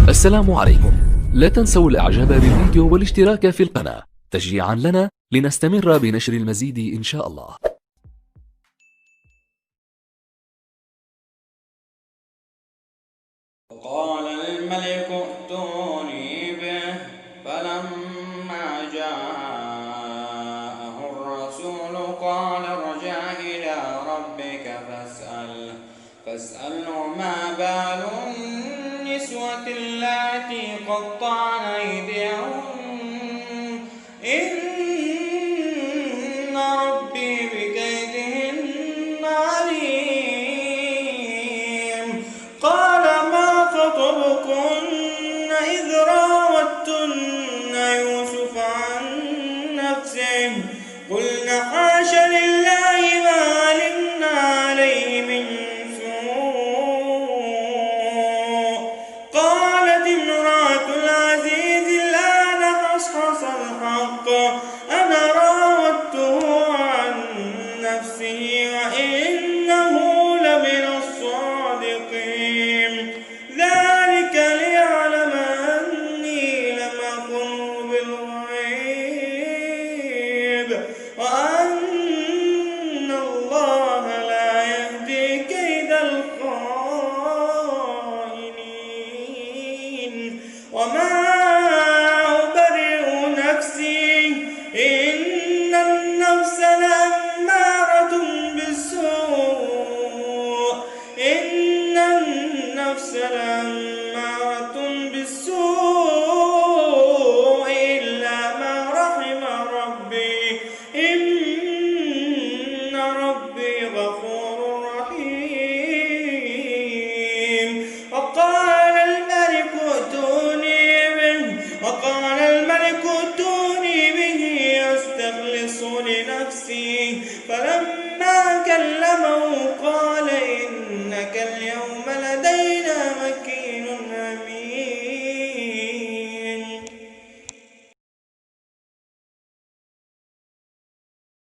السلام عليكم. لا تنسوا الاعجاب بالفيديو والاشتراك في القناة تشجيعا لنا لنستمر بنشر المزيد إن شاء الله. قال الملك ائتوني به فلما جاءه الرسول قال ارجع إلى ربك فاسأله ما بال النسوة اللاتي قطعن أيديهن إن ربي بكيدهن عليم. قال ما خطبكن إذ راوتن يوسف عن نفسه قلن حاش لله ما علمنا عليه من سوء. قالت امرأة العزيز الآن حصحص الحق أنا راودته عن نفسه وإنه لمن الصادقين. ذلك ليعلم أني لم أخنه بالغيب وأن الله لا يهدي كيد الخائنين. وما